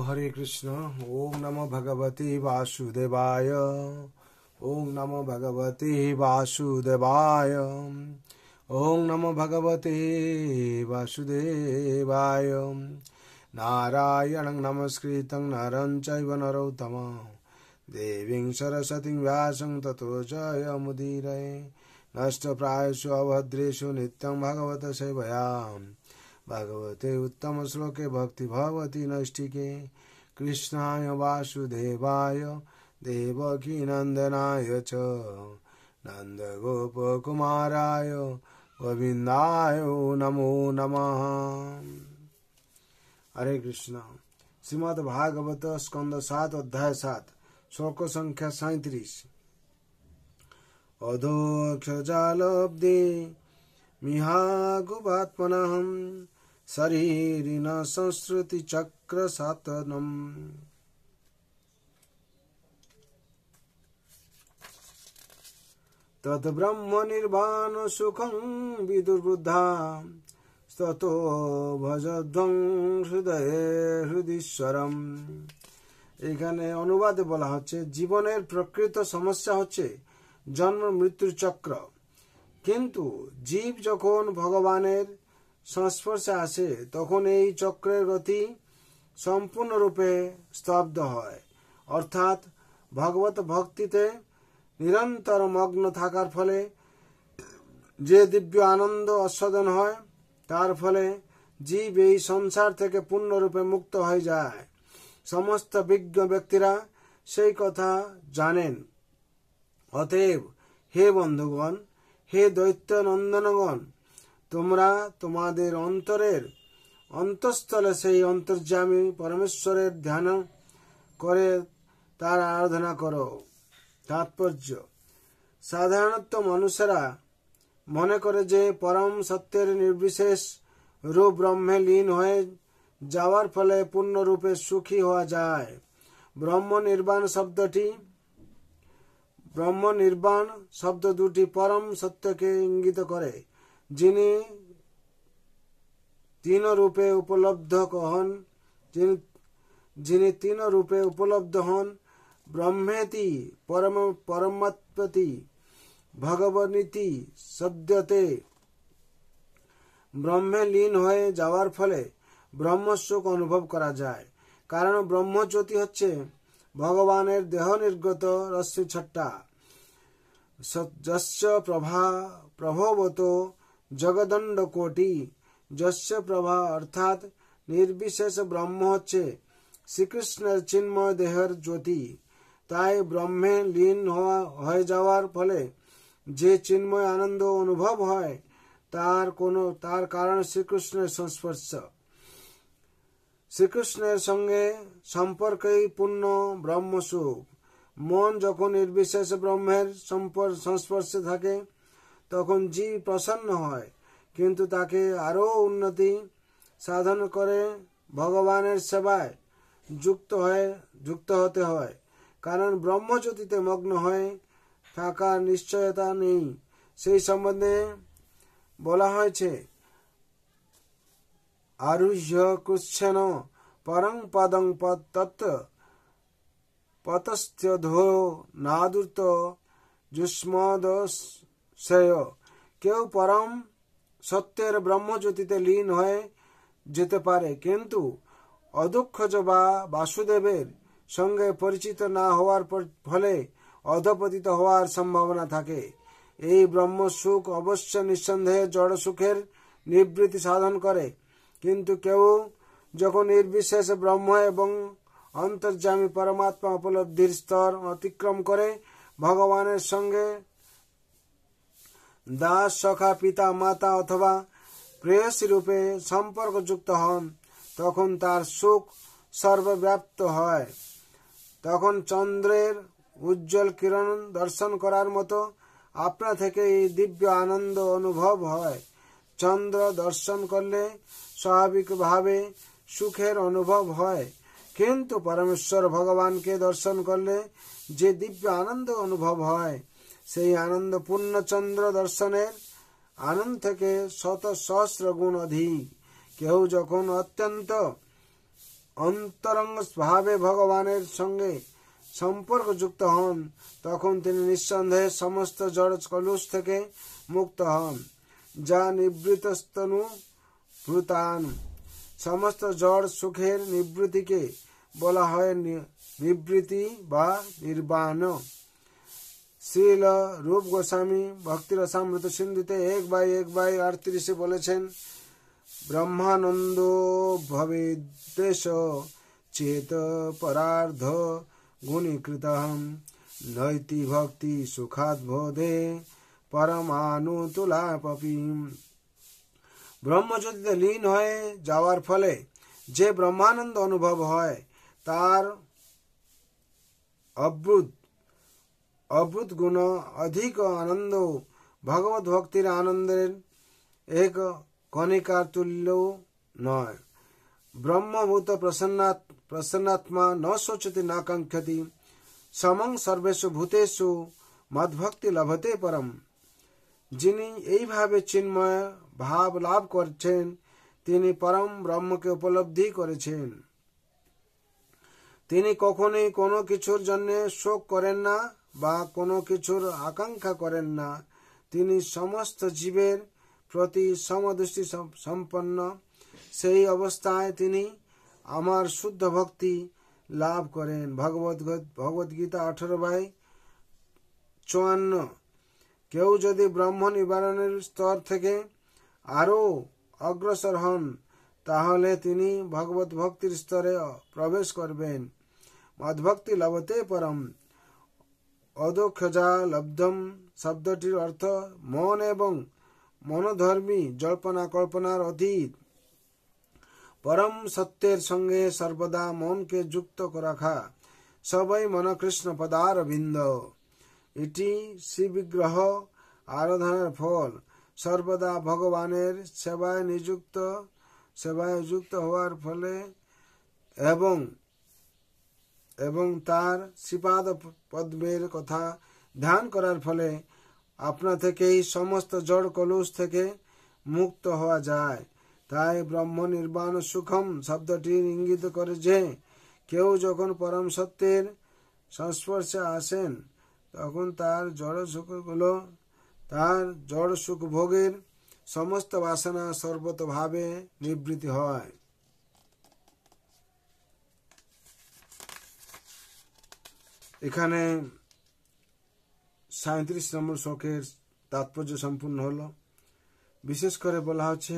हरे कृष्ण। ओम नमो भगवते वासुदेवाय। ओम नमो भगवते वासुदेवाय। ओम नमो भगवते वासुदेवाय। नारायणं नमस्कृतं नरं चैव नरोत्तमं देवीं सरस्वतीं व्यासं ततो जयमुदीरये। नष्टप्रायेषु अभद्रेषु नित्यं भगवत सेवयाम् भगवते उत्तम श्लोके भक्ति भवति नैष्टिके। कृष्णाय वासुदेवाय देवकी नंदनाय च नंदगोपकुमाराय गोविंदाय नमो नमः। हरे कृष्ण। श्रीमद् भागवत स्कंद 7 अध्याय 7 श्लोक संख्या 37। अधोक्षजालब्धे मिहागुवात्मनहं शरीरिण संस्कृति चक्र सातनम। तत् ब्रह्म निर्वाण सुखं विदुर्बुद्धा ततो भजध्वं হৃদীশ্বরম। এখানে অনুবাদে বলা হচ্ছে জীবনের প্রকৃত সমস্যা হচ্ছে জন্ম মৃত্যুর চক্র, কিন্তু জীব যখন ভগবানের সংস্পর্শে আসে তখন এই চক্রের গতি সম্পূর্ণরূপে স্তব্ধ হয়। অর্থাৎ ভগবত ভক্তিতে নিরন্তর মগ্ন থাকার ফলে যে দিব্য আনন্দ আস্বাদন হয় তার ফলে জীব এই সংসার থেকে পূর্ণরূপে মুক্ত হয়ে যায়। সমস্ত বিজ্ঞ ব্যক্তিরা সেই কথা জানেন। অতএব হে বন্ধুগণ, হে দৈত্য নন্দনগণ, তোমরা তোমাদের অন্তরের অন্তঃস্থলে সেই অন্তর্যামী পরমেশ্বরের ধ্যান করে তার আরাধনা করো। তাৎপর্য: সাধারণত মানুষেরা মনে করে যে পরম সত্যের নির্বিশেষ রূপ ব্রহ্মে লীন হয়ে যাওয়ার ফলে পূর্ণরূপে সুখী হওয়া যায়। ব্রহ্ম নির্বাণ শব্দ দুটি পরম সত্যকে ইঙ্গিত করে, যিনি তিন রূপে উপলব্ধ হন। ব্রহ্মেতি পরমাত্মতি ভগবনীতি সদ্যতে। ব্রহ্মে লীন হয়ে যাওয়ার ফলে ব্রহ্মসুখ অনুভব করা যায়, কারণ ব্রহ্মজ্যোতি হচ্ছে ভগবানের দেহ নির্গত রশ্মি ছটা। যস্য প্রভাবত জগদণ্ড কোটি। যস্য প্রভা অর্থাৎ নির্বিশেষ ব্রহ্ম হচ্ছে শ্রীকৃষ্ণের চিন্ময় দেহের জ্যোতি। তাই ব্রহ্মে লীন হয়ে যাওয়ার ফলে যে চিন্ময় আনন্দ অনুভব হয় তার কারণ শ্রীকৃষ্ণের সংস্পর্শ। শ্রীকৃষ্ণের সঙ্গে সম্পর্কেই পূর্ণ ব্রহ্মসুখ। মন যখন নির্বিশেষ ব্রহ্মের সংস্পর্শে থাকে তখন জীব প্রসন্ন হয়, কিন্তু তাকে আরো উন্নতি সাধন করে ভগবানের সেবায় যুক্ত হতে হয়, কারণ ব্রহ্মজ্যোতিতে মগ্ন হয়ে থাকার নিশ্চয়তা নেই। সেই সম্বন্ধে বলা হয়েছে, আরুহ্য কুচ্ছেন পরং পদং তত্ত্ব পতস্থ্যধো নাদুর্ত যুষ্মদশয়। কেউ পরম সত্যের ব্রহ্মজ্যোতিতে লীন হয়ে যেতে পারে, কিন্তু অদক্ষজ বা বাসুদেবের সঙ্গে পরিচিত না হওয়ার ফলে অধপতিত হওয়ার সম্ভাবনা থাকে। এই ব্রহ্ম সুখ অবশ্য নিঃসন্দেহে জড় সুখের নিবৃত্তি সাধন করে, কিন্তু কেউ যখন নির্বিশেষ ব্রহ্ম এবং অন্তর্যামী পরমাত্মা উপলব্ধির স্তর অতিক্রম করে ভগবানের সঙ্গে দাস, সখা, পিতা, মাতা অথবা প্রেয়সী রূপে সম্পর্কযুক্ত হন, তখন তার সুখ সর্বব্যাপ্ত হয়। তখন চন্দ্রের উজ্জ্বল কিরণ দর্শন করার মতো আপনা থেকে এই দিব্য আনন্দ অনুভব হয়। চন্দ্র দর্শন করলে স্বাভাবিকভাবে সুখের অনুভব হয়, কিন্তু পরমেশ্বর ভগবানকে দর্শন করলে যে দিব্য আনন্দ অনুভব হয় সেই আনন্দ পূর্ণচন্দ্র দর্শনের আনন্দ থেকে শত সহস্র গুণ অধিক। কেউ যখন অন্তরঙ্গ ভাবে ভগবানের সঙ্গে সম্পর্কযুক্ত হন, তখন তিনি নিঃসন্দেহে সমস্ত জড় কলুষ থেকে মুক্ত হন, যা নিবৃত্তস্তনু ভূতান। সমস্ত জড় সুখের নিবৃত্তিকে বলা হয় নিবৃত্তি বা নির্বাণ। শ্রীল রূপ গোস্বামী ভক্তিরসামৃত সিন্ধুতে 1/1/38 বলেছেন, ব্রহ্মানন্দ ভবেদ্দেশ চেত পরার্ধ গুণীকৃতঃ নৈতি ভক্তি সুখাদ বোধে পরমানুতুলাপি। ব্রহ্মজ্যোতিতে লীন হয়ে যাওয়ার ফলে যে ব্রহ্মানন্দ অনুভব হয়, তার অভূত গুণ অধিক আনন্দ ভগবত ভক্তির আনন্দের এক কণিকার তুল্য নয়। ব্রহ্মভূত প্রসন্নাত্মা ন শোচতি না কাঙ্ক্ষতি সমং সর্বেষু ভূতেষু মদ্ভক্তি লভতে পরম। যিনি এইভাবে চিন্ময় ভাব লাভ করছেন, তিনি পরম ব্রহ্মকে উপলব্ধি করেছেন। তিনি কখনোই কোনো কিছুর জন্য শোক করেন না বা কোনো কিছুর আকাঙ্ক্ষা করেন না। তিনি সমস্ত জীবের প্রতি সমদৃষ্টি সম্পন্ন। সেই অবস্থায় তিনি আমার শুদ্ধ ভক্তি লাভ করেন। ভগবদ্গীতা 18/54। কেউ যদি ব্রহ্ম নিবারণের স্তর থেকে আরও অগ্রসর হন, তাহলে তিনি ভগবত ভক্তির স্তরে প্রবেশ করবেন। মদ্ভক্তি লভতে পরম। অদক্ষজা লব্ধম শব্দটির অর্থ মন এবং মনোধর্মী জল্পনা কল্পনার অতীত। পরম সত্যের সঙ্গে সর্বদা মনকে যুক্ত রাখা, সবাই মনকৃষ্ণ পদারবিন্দ। এটি শ্রীবিগ্রহ আরাধনার ফল। সর্বদা ভগবানের সেবায় যুক্ত হওয়ার ফলে এবং তার শ্রীপাদ পদ্মের কথা ধ্যান করার ফলে আপনা থেকেই সমস্ত জড় কলুষ থেকে মুক্ত হওয়া যায়। তাই ব্রহ্ম নির্বাণ সুখম শব্দটি ইঙ্গিত করে যে কেউ যখন পরম সত্যের সংস্পর্শে আসেন, তখন তার জড় সুখ ভোগের সমস্ত বাসনা সর্বতভাবে নিবৃত্তি হয়। এখানে 37 নম্বর শ্লোকের তাৎপর্য সম্পূর্ণ হলো। বিশেষ করে বলা হচ্ছে,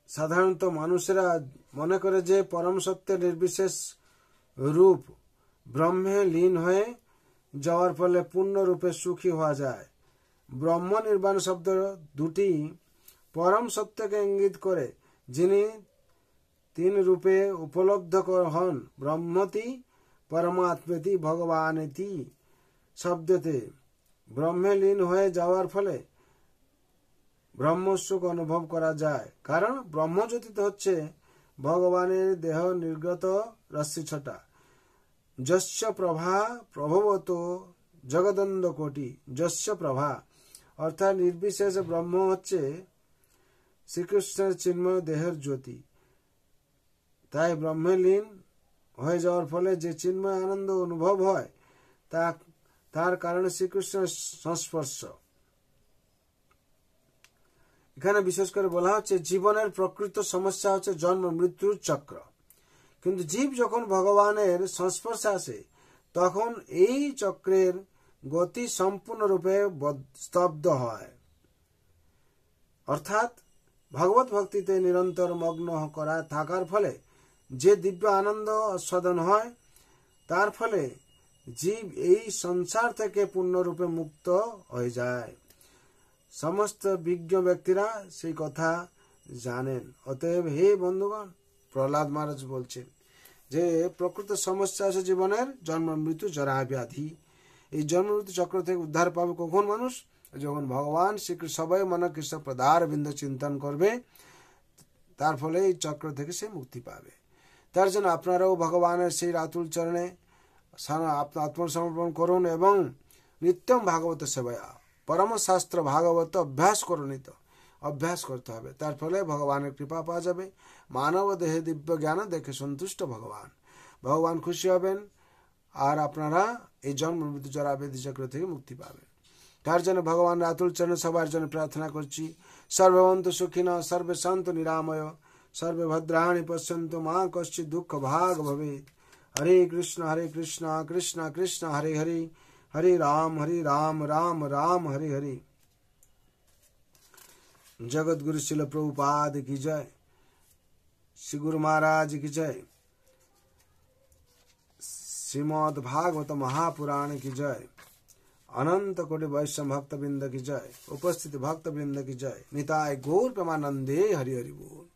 সাধারণত মানুষেরা মনে করে যে পরম সত্যের নির্বিশেষ রূপ ব্রহ্মে লীন হয়ে যাওয়ার ফলে পূর্ণরূপে সুখী হওয়া যায়। ব্রহ্ম নির্বাণ শব্দ দুটি পরম সত্যকে ইঙ্গিত করে, যিনি 3 রূপে উপলব্ধ হন। ব্রহ্মতি পরমাত্মেতি ভগবানেতি শব্দতে ব্রহ্মে লীন হয়ে যাওয়ার ফলে ব্রহ্মসুখ অনুভব করা যায়, কারণ ব্রহ্মজ্যোতিতে হচ্ছে ভগবানের দেহ নির্গত রশ্মি ছটা। যস্য প্রভা প্রভবত জগদন্দ কোটি। যস্য প্রভা অর্থাৎ নির্বিশেষ ব্রহ্ম হচ্ছে শ্রীকৃষ্ণের চিন্ময় দেহের জ্যোতি। তাই ব্রহ্মে লীন হয়ে যাওয়ার ফলে যে চিন্ময় আনন্দ অনুভব হয়, তার কারণে শ্রীকৃষ্ণের সংস্পর্শ। এখানে বিশেষ করে বলা হচ্ছে, জীবনের প্রকৃত সমস্যা হচ্ছে জন্ম মৃত্যুর চক্র। কিন্তু জীব যখন ভগবানের সংস্পর্শে আসে, তখন এই চক্রের গতি সম্পূর্ণরূপে স্তব্ধ হয়। অর্থাৎ ভগবত ভক্তিতে নিরন্তর মগ্ন করা থাকার ফলে যে দিব্য আনন্দ আস্বাদন হয়, তার ফলে জীব এই সংসার থেকে পূর্ণরূপে মুক্ত হয়ে যায়। সমস্ত বিজ্ঞ ব্যক্তিরা সেই কথা জানেন। অতএব হে বন্ধুগণ, প্রহ্লাদ মহারাজ বলছেন যে প্রকৃত সমস্যা আছে জীবনের জন্ম মৃত্যু জরা ব্যাধি। এই জন্ম মৃত্যু চক্র থেকে উদ্ধার পাবে কখন মানুষ? যখন ভগবান শ্রীকৃষ্ণ সবাই মনে কৃষ্ণ পদার বিন্দু চিন্তন করবে, তার ফলে এই চক্র থেকে সে মুক্তি পাবে। তার জন্য আপনারাও ভগবানের সেই রাতুল চরণে আত্মসমর্পণ করুন এবং নিত্যম ভাগবত সেবায় পরম শাস্ত্র ভাগবত অভ্যাস করুন। অভ্যাস করতে হবে। তার ফলে ভগবানের কৃপা পাওয়া যাবে। মানব দেহে দিব্য জ্ঞান দেখে সন্তুষ্ট ভগবান, ভগবান খুশি হবেন, আর আপনারা এই জন্ম মৃত্যু জরা ব্যাধি চক্র থেকে মুক্তি পাবেন। তার জন্য ভগবান আতুল চরণে সবার জন্য প্রার্থনা করছি। সর্বভবন্তু সুখিনঃ, সর্বে সন্তু নিরাময়, সর্বে ভদ্রাণি পশ্যন্তু মা কশ্চিৎ দুঃখ ভাগ ভবেৎ। হরে কৃষ্ণ কৃষ্ণ কৃষ্ণ হরে হরে, हरे राम राम राम हरे हरे। जगत गुरु शिल प्रभुपाद की जय, श्री गुरु महाराज की जय, श्रीमद् भागवत महापुराण की जय, अनंत कोटि वैष्णव भक्त वृंद की जय, उपस्थित भक्त वृंद की जय। निताय गौर प्रेमानंदे हरि हरि बोल।